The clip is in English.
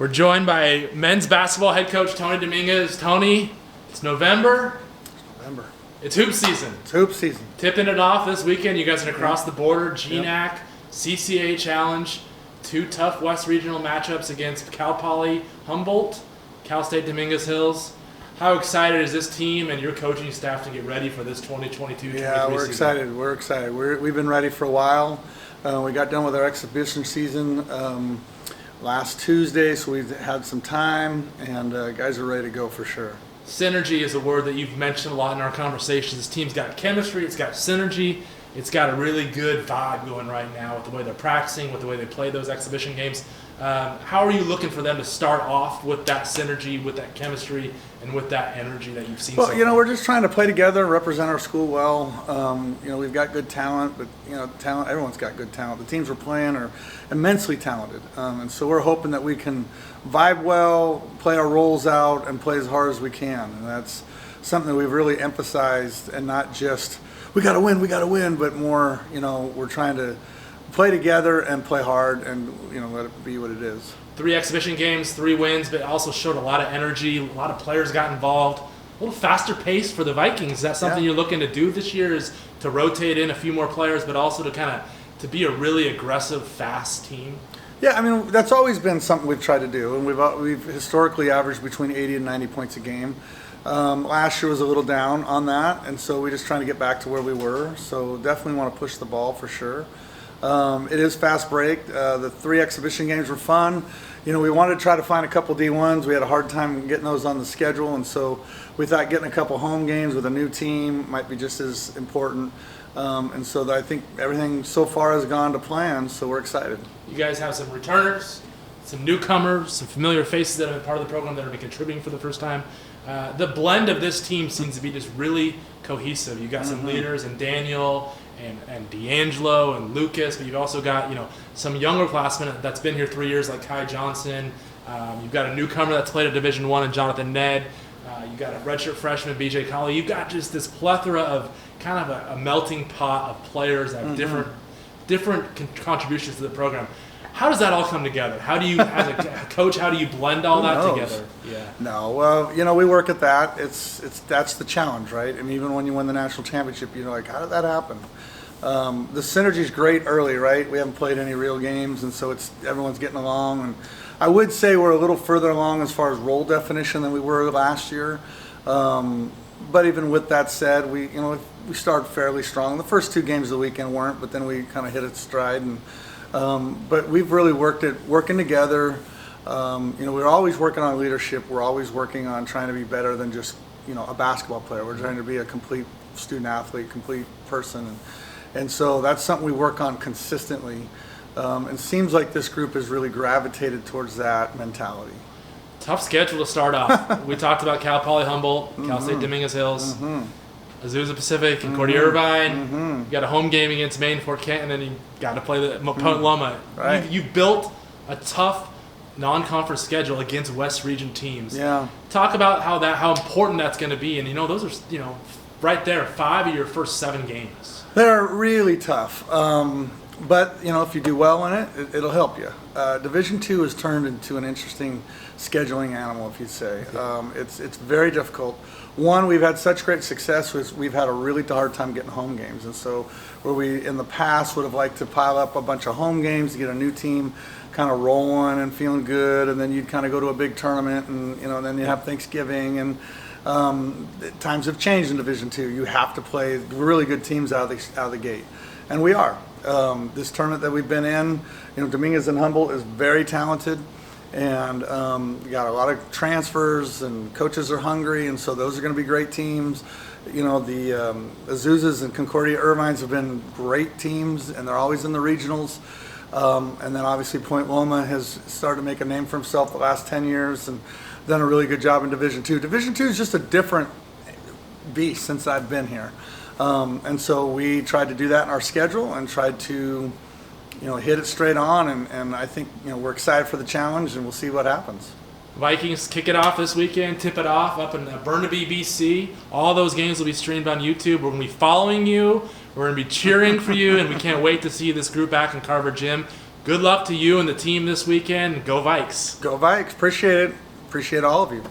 We're joined by men's basketball head coach Tony Dominguez. Tony, it's November. It's hoop season. It's hoop season. Tipping it off this weekend. You guys are across the border. GNAC, CCAA Challenge. 2 tough West Regional matchups against Cal Poly Humboldt, Cal State Dominguez Hills. How excited is this team and your coaching staff to get ready for this 2022-23 Yeah, we're season? excited. We're excited. We've been ready for a while. We got done with our exhibition season last Tuesday, so we've had some time, and guys are ready to go for sure. Synergy is a word that you've mentioned a lot in our conversations. This team's got chemistry, it's got synergy, it's got a really good vibe going right now with the way they're practicing, with the way they play those exhibition games. How are you looking for them to start off with that synergy, with that chemistry, and with that energy that you've seen so far? We're just trying to play together, represent our school well. We've got good talent, but, talent, everyone's got good talent. The teams we're playing are immensely talented. And so we're hoping that we can vibe well, play our roles out, and play as hard as we can. And that's something that we've really emphasized, and not just, we got to win, but more, we're trying to play together and play hard and, let it be what it is. 3 exhibition games, 3 wins, but also showed a lot of energy. A lot of players got involved. A little faster pace for the Vikings. Is that something you're looking to do this year, is to rotate in a few more players, but also to be a really aggressive, fast team? Yeah, that's always been something we've tried to do, and we've historically averaged between 80 and 90 points a game. Last year was a little down on that, and so we're just trying to get back to where we were. So definitely want to push the ball for sure. It is fast break. The 3 exhibition games were fun. We wanted to try to find a couple D1s. We had a hard time getting those on the schedule, and so we thought getting a couple home games with a new team might be just as important. And so I think everything so far has gone to plan, so we're excited. You guys have some returners, some newcomers, some familiar faces that have been part of the program that are contributing for the first time. The blend of this team seems to be just really cohesive. You've got some leaders in Daniel and D'Angelo and Lucas, but you've also got some younger classmen that's been here 3 years like Kai Johnson. You've got a newcomer that's played at Division I and Jonathan Ned. You've got a redshirt freshman, BJ Colley. You've got just this plethora of kind of a melting pot of players that have different contributions to the program. How does that all come together? How do you, as a coach, how do you blend all that together? Yeah. No, well, we work at that. That's the challenge, right? Even when you win the national championship, how did that happen? The synergy's great early, right? We haven't played any real games, and so everyone's getting along. And I would say we're a little further along as far as role definition than we were last year. But even with that said, we started fairly strong. The first 2 games of the weekend weren't, but then we kind of hit its stride. And but we've really working together. We're always working on leadership. We're always working on trying to be better than just a basketball player. We're trying to be a complete student athlete, complete person, and so that's something we work on consistently. And it seems like this group has really gravitated towards that mentality. Tough schedule to start off. We talked about Cal Poly Humboldt, Cal State Dominguez Hills, Azusa Pacific, Concordia Irvine. You got a home game against Maine Fort Kent, and then you got to play the Point Loma. Right. You've built a tough non-conference schedule against West Region teams. Yeah. Talk about how important that's going to be. And those are right there, 5 of your first 7 games. They're really tough. But if you do well in it, it'll help you. Division II has turned into an interesting scheduling animal, if you'd say. It's very difficult. One, we've had such great success with, we've had a really hard time getting home games, and so where we in the past would have liked to pile up a bunch of home games to get a new team kind of rolling and feeling good, and then you'd kind of go to a big tournament, and then you have Thanksgiving, and times have changed in Division II. You have to play really good teams out of the gate, and we are. This tournament that we've been in, Dominguez and Humboldt is very talented, and we got a lot of transfers, and coaches are hungry, and so those are going to be great teams. The Azuzas and Concordia Irvines have been great teams, and they're always in the regionals. And then obviously Point Loma has started to make a name for himself the last 10 years and done a really good job in Division II. Division II is just a different beast since I've been here. And so we tried to do that in our schedule and tried to, hit it straight on. And I think, we're excited for the challenge, and we'll see what happens. Vikings kick it off this weekend, tip it off up in Burnaby, BC. All those games will be streamed on YouTube. We're going to be following you. We're going to be cheering for you, and we can't wait to see this group back in Carver Gym. Good luck to you and the team this weekend. Go Vikes. Go Vikes. Appreciate it. Appreciate all of you.